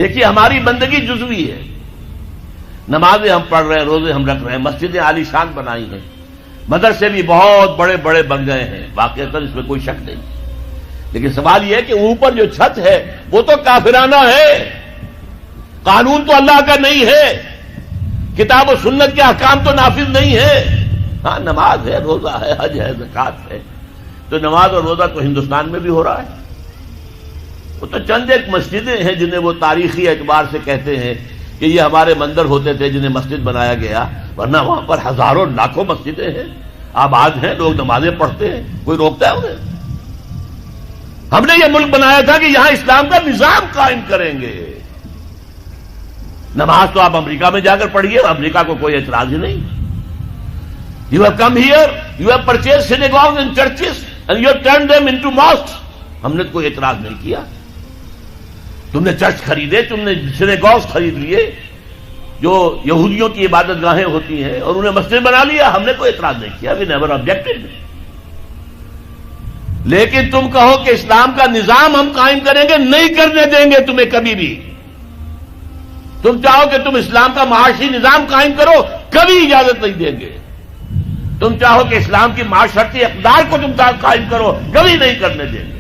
دیکھیے ہماری بندگی جزوی ہے، نمازیں ہم پڑھ رہے ہیں، روزے ہم رکھ رہے ہیں، مسجدیں عالی شان بنائی ہیں، مدرسے بھی بہت بڑے بڑے بن گئے ہیں، واقعتاً اس میں کوئی شک نہیں، لیکن سوال یہ ہے کہ اوپر جو چھت ہے وہ تو کافرانہ ہے، قانون تو اللہ کا نہیں ہے، کتاب و سنت کے احکام تو نافذ نہیں ہے۔ ہاں نماز ہے، روزہ ہے، حج ہے، زکوٰۃ ہے، تو نماز اور روزہ تو ہندوستان میں بھی ہو رہا ہے۔ وہ تو چند ایک مسجدیں ہیں جنہیں وہ تاریخی اعتبار سے کہتے ہیں کہ یہ ہمارے مندر ہوتے تھے جنہیں مسجد بنایا گیا، ورنہ وہاں پر ہزاروں لاکھوں مسجدیں ہیں، آباد ہیں، لوگ نمازیں پڑھتے ہیں، کوئی روکتا ہے انہیں؟ ہم نے یہ ملک بنایا تھا کہ یہاں اسلام کا نظام قائم کریں گے۔ نماز تو آپ امریکہ میں جا کر پڑھیے، امریکہ کو کوئی اعتراض ہی نہیں۔ You have come here, you have purchase synagogues and churches and you have turned them into mosques۔ ہم نے کوئی اعتراض نہیں کیا۔ تم نے چرچ خریدے، تم نے synagogues خرید لیے جو یہودیوں کی عبادت گاہیں ہوتی ہیں، اور انہیں مسجد بنا لیا، ہم نے کوئی اعتراض نہیں کیا، we never objected۔ لیکن تم کہو کہ اسلام کا نظام ہم قائم کریں گے، نہیں کرنے دیں گے تمہیں کبھی بھی۔ تم چاہو کہ تم اسلام کا معاشی نظام قائم کرو، کبھی اجازت نہیں دیں گے۔ تم چاہو کہ اسلام کی معاشرتی اقدار کو تم قائم کرو، کبھی نہیں کرنے دیں گے۔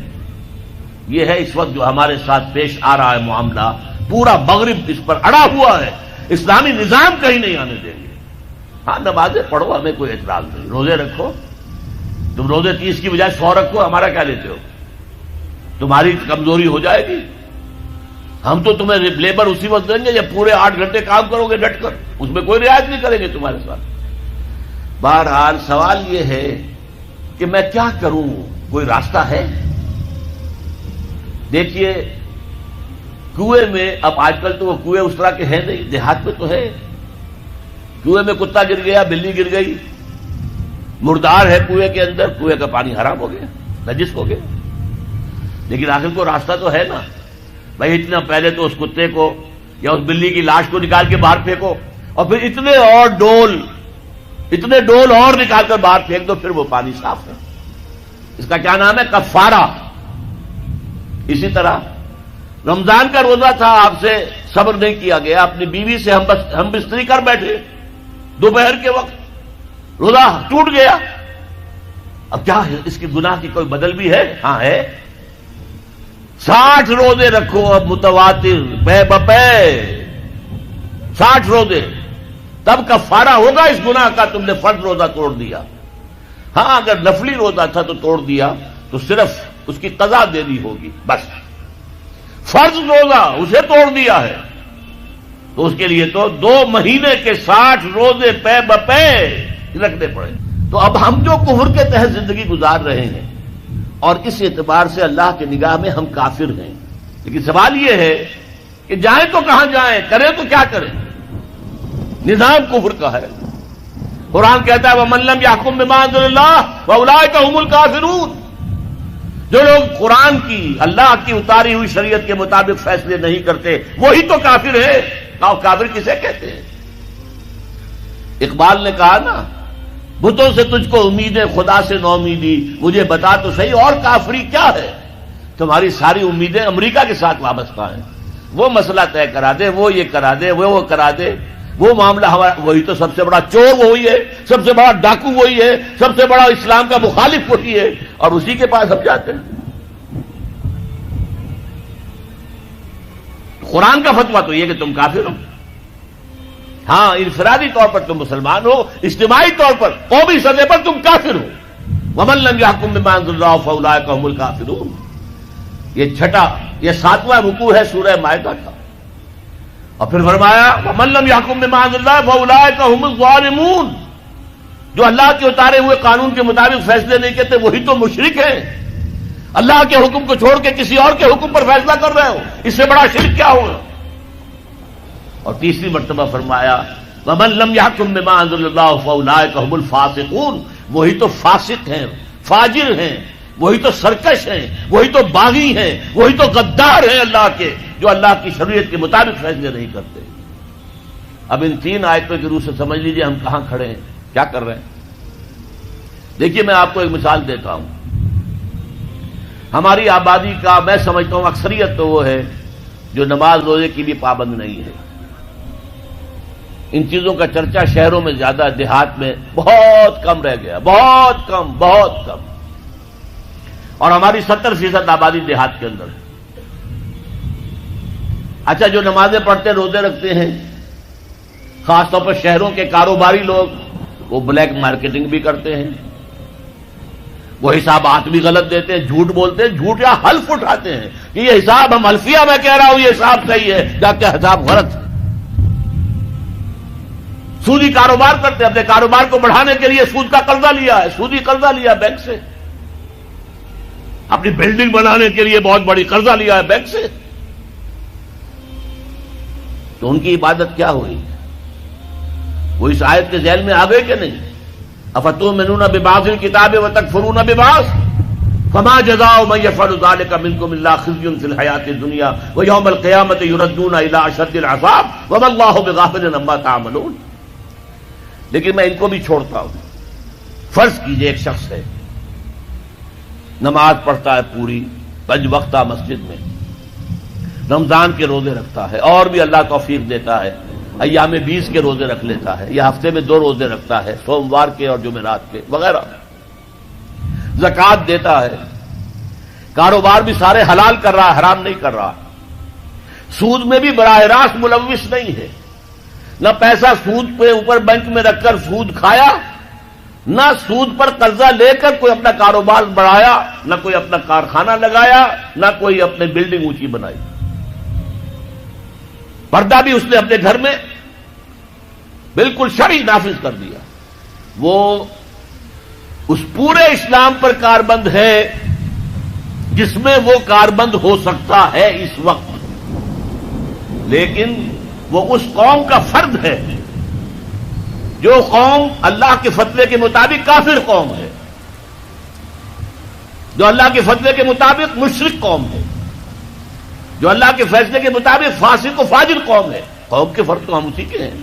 یہ ہے اس وقت جو ہمارے ساتھ پیش آ رہا ہے معاملہ، پورا مغرب اس پر اڑا ہوا ہے، اسلامی نظام کہیں نہیں آنے دیں گے۔ ہاں نمازیں پڑھو، ہمیں کوئی اعتراض نہیں، روزے رکھو، تم روزے 30 کی بجائے 100 رکھو، ہمارا کیا لیتے ہو؟ تمہاری کمزوری ہو جائے گی، ہم تو تمہیں لیبر اسی وقت دیں گے جب پورے 8 گھنٹے کام کرو گے ڈٹ کر، اس میں کوئی رعایت نہیں کریں گے تمہارے ساتھ۔ بہرحال سوال یہ ہے کہ میں کیا کروں، کوئی راستہ ہے؟ دیکھیے کنویں میں، اب آج کل تو وہ کنویں اس طرح کے ہیں نہیں، دیہات میں تو ہے، کنویں میں کتا گر گیا، بلی گر گئی، مردار ہے کنویں کے اندر، کنویں کا پانی حرام ہو گیا، نجس ہو گیا، لیکن آخر کو راستہ تو ہے نا بھائی، اتنا پہلے تو اس کتے کو یا اس بلی کی لاش کو نکال کے باہر پھینکو، اور پھر اتنے ڈول اور نکال کر باہر پھینک دو، پھر وہ پانی صاف ہے۔ اس کا کیا نام ہے؟ کفارہ۔ اسی طرح رمضان کا روزہ تھا، آپ سے صبر نہیں کیا گیا، اپنی بیوی سے ہم بستری کر بیٹھے دوپہر کے وقت، روزہ ٹوٹ گیا، اب کیا ہے؟ اس کی گناہ کی کوئی بدل بھی ہے؟ ہاں ہے۔ 60 روزے رکھو اب متواتر پے بپے، 60 روزے، تب کفارہ ہوگا اس گناہ کا، تم نے فرض روزہ توڑ دیا۔ ہاں اگر نفلی روزہ تھا تو توڑ دیا تو صرف اس کی قضا دینی ہوگی بس۔ فرض روزہ اسے توڑ دیا ہے تو اس کے لیے تو 2 مہینے کے 60 روزے پے بپے رکھنے پڑے۔ تو اب ہم جو کفر کے تحت زندگی گزار رہے ہیں، اور اس اعتبار سے اللہ کی نگاہ میں ہم کافر ہیں، لیکن سوال یہ ہے کہ جائیں تو کہاں جائیں، کریں تو کیا کریں؟ نظام کفر کا ہے۔ قرآن کہتا ہے وَمَن لَّمْ يَحْكُم بِمَا أَنزَلَ اللَّهُ فَأُولَٰئِكَ هُمُ الْكَافِرُونَ۔ جو لوگ قرآن کی، اللہ کی اتاری ہوئی شریعت کے مطابق فیصلے نہیں کرتے، وہی تو کافر ہے۔ کافر کسے کہتے ہیں؟ اقبال نے کہا نا، بتوں سے تجھ کو امیدیں، خدا سے نو امیدی، مجھے بتا تو صحیح اور کافری کیا ہے؟ تمہاری ساری امیدیں امریکہ کے ساتھ وابستہ ہیں، وہ مسئلہ طے کرا دے، وہ یہ کرا دے، وہ کرا دے، وہ معاملہ ہمارا، وہی تو سب سے بڑا چور وہی ہے، سب سے بڑا ڈاکو وہی ہے، سب سے بڑا اسلام کا مخالف وہی ہے، اور اسی کے پاس ہم جاتے ہیں۔ قرآن کا فتویٰ تو یہ کہ تم کافر ہو۔ ہاں انفرادی طور پر تم مسلمان ہو، اجتماعی طور پر قومی سطح پر تم کافر ہو۔ وَمَن لَّمْ يَحْكُم بِمَا أَنزَلَ اللَّهُ فَأُولَٰئِكَ هُمُ الْكَافِرُونَ۔ یہ 7واں رکوع ہے سورہ مائدہ کا، اور پھر فرمایا وَمَن لَّمْ يَحْكُم بِمَا أَنزَلَ اللَّهُ فَأُولَٰئِكَ هُمُ الظَّالِمُونَ۔ جو اللہ کے اتارے ہوئے قانون کے مطابق فیصلے نہیں کرتے وہی تو مشرک ہیں۔ اللہ کے حکم کو چھوڑ کے کسی اور کے حکم پر فیصلہ کر رہے ہو، اس سے بڑا شرک کیا ہوگا؟ اور تیسری مرتبہ فرمایا وَمَن لَّمْ يَحْكُم بِمَا أَنزَلَ اللَّهُ فَأُولَٰئِكَ هُمُ الْفَاسِقُونَ۔ وہی تو فاسق ہیں، فاجر ہیں، وہی تو سرکش ہیں، وہی تو باغی ہیں، وہی تو غدار ہیں اللہ کے، جو اللہ کی شریعت کے مطابق فیصلے نہیں کرتے۔ اب ان 3 آیتوں کی روح سے سمجھ لیجئے ہم کہاں کھڑے ہیں، کیا کر رہے ہیں۔ دیکھیے میں آپ کو ایک مثال دیتا ہوں، ہماری آبادی کا میں سمجھتا ہوں اکثریت تو وہ ہے جو نماز روزے کی بھی پابند نہیں ہے. ان چیزوں کا چرچا شہروں میں زیادہ، دیہات میں بہت کم رہ گیا، بہت کم، بہت کم. اور ہماری 70% آبادی دیہات کے اندر ہے. اچھا، جو نمازیں پڑھتے روزے رکھتے ہیں، خاص طور پر شہروں کے کاروباری لوگ، وہ بلیک مارکیٹنگ بھی کرتے ہیں، وہ حسابات بھی غلط دیتے ہیں، جھوٹ بولتے ہیں، جھوٹ یا حلف اٹھاتے ہیں کہ یہ حساب ہم حلفیہ میں کہہ رہا ہوں یہ حساب صحیح ہے، جبکہ حساب غلط ہے. سودی کاروبار کرتے ہیں، اپنے کاروبار کو بڑھانے کے لیے سود کا قرضہ لیا ہے، سودی قرضہ لیا بینک سے، اپنی بلڈنگ بنانے کے لیے بہت بڑی قرضہ لیا ہے بینک سے. تو ان کی عبادت کیا ہوئی؟ وہ اس آیت کے ذیل میں آ گئے کہ نہیں؟ افتؤمنون ببعض الکتاب وتکفرون ببعض فما جزاء من يفعل ذلك منكم الا خزي في الحياة الدنيا ويوم القيامة يردون الى اشد العذاب وما الله بغافل عما تعملون. لیکن میں ان کو بھی چھوڑتا ہوں. فرض کیجئے ایک شخص ہے، نماز پڑھتا ہے پوری 5 وقتہ مسجد میں، رمضان کے روزے رکھتا ہے، اور بھی اللہ توفیق دیتا ہے ایام 20 کے روزے رکھ لیتا ہے، یا ہفتے میں 2 روزے رکھتا ہے، سوموار کے اور جمعرات کے وغیرہ، زکوٰۃ دیتا ہے، کاروبار بھی سارے حلال کر رہا ہے، حرام نہیں کر رہا، سود میں بھی براہ راست ملوث نہیں ہے، نہ پیسہ سود پہ اوپر بینک میں رکھ کر سود کھایا، نہ سود پر قرضہ لے کر کوئی اپنا کاروبار بڑھایا، نہ کوئی اپنا کارخانہ لگایا، نہ کوئی اپنے بلڈنگ اونچی بنائی. پردہ بھی اس نے اپنے گھر میں بالکل شرعی نافذ کر دیا. وہ اس پورے اسلام پر کاربند ہے جس میں وہ کاربند ہو سکتا ہے اس وقت، لیکن وہ اس قوم کا فرد ہے جو قوم اللہ کے فتوے کے مطابق کافر قوم ہے، جو اللہ کے فتوے کے مطابق مشرک قوم ہے، جو اللہ کے فیصلے کے مطابق فاسق و فاجر قوم ہے. قوم کے فرد تو ہم اسی کے ہیں.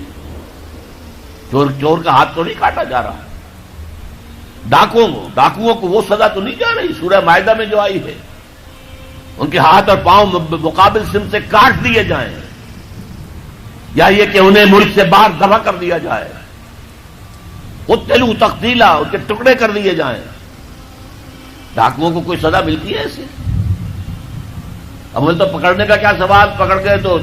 چور کا ہاتھ تو نہیں کاٹا جا رہا، ڈاکوؤں کو وہ سزا تو نہیں جا رہی سورہ مائدہ میں جو آئی ہے، ان کے ہاتھ اور پاؤں مقابل سم سے کاٹ دیے جائیں، یا یہ کہ انہیں ملک سے باہر دفع کر دیا جائے، قتلوا تقتیلا، ان کے ٹکڑے کر دیے جائیں. ڈاکوؤں کو کوئی سزا ملتی ہے ایسے؟ اول تو پکڑنے کا کیا سوال، پکڑ گئے تو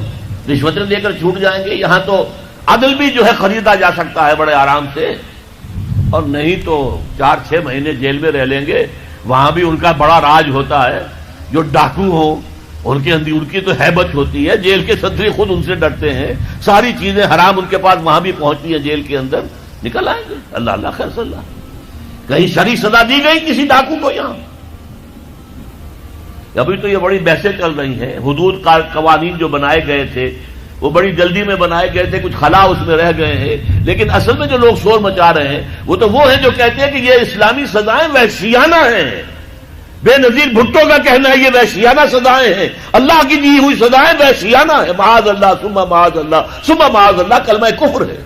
رشوتیں دے کر چھوٹ جائیں گے. یہاں تو عدل بھی جو ہے خریدا جا سکتا ہے بڑے آرام سے، اور نہیں تو 4-6 مہینے جیل میں رہ لیں گے. وہاں بھی ان کا بڑا راج ہوتا ہے. جو ڈاکو ہوں ان کی تو ہیبت ہوتی ہے، جیل کے صدری خود ان سے ڈرتے ہیں، ساری چیزیں حرام ان کے پاس وہاں بھی پہنچتی ہیں، جیل کے اندر نکل آئیں گے. اللہ اللہ خیر صلی اللہ. کہیں شرعی سزا دی گئی کسی ڈاکو کو؟ یہاں ابھی تو یہ بڑی بحثیں چل رہی ہیں. حدود قوانین جو بنائے گئے تھے وہ بڑی جلدی میں بنائے گئے تھے، کچھ خلا اس میں رہ گئے ہیں، لیکن اصل میں جو لوگ شور مچا رہے ہیں وہ ہیں جو کہتے ہیں کہ یہ اسلامی سزائیں وحشیانہ ہیں. بے نظیر بھٹو کا کہنا ہے یہ وحشیانہ سزائیں ہیں، اللہ کی دی ہوئی سزائیں وحشیانہ ہیں. معاذ اللہ ثم معاذ اللہ ثم معاذ اللہ، کلمہ کفر ہے.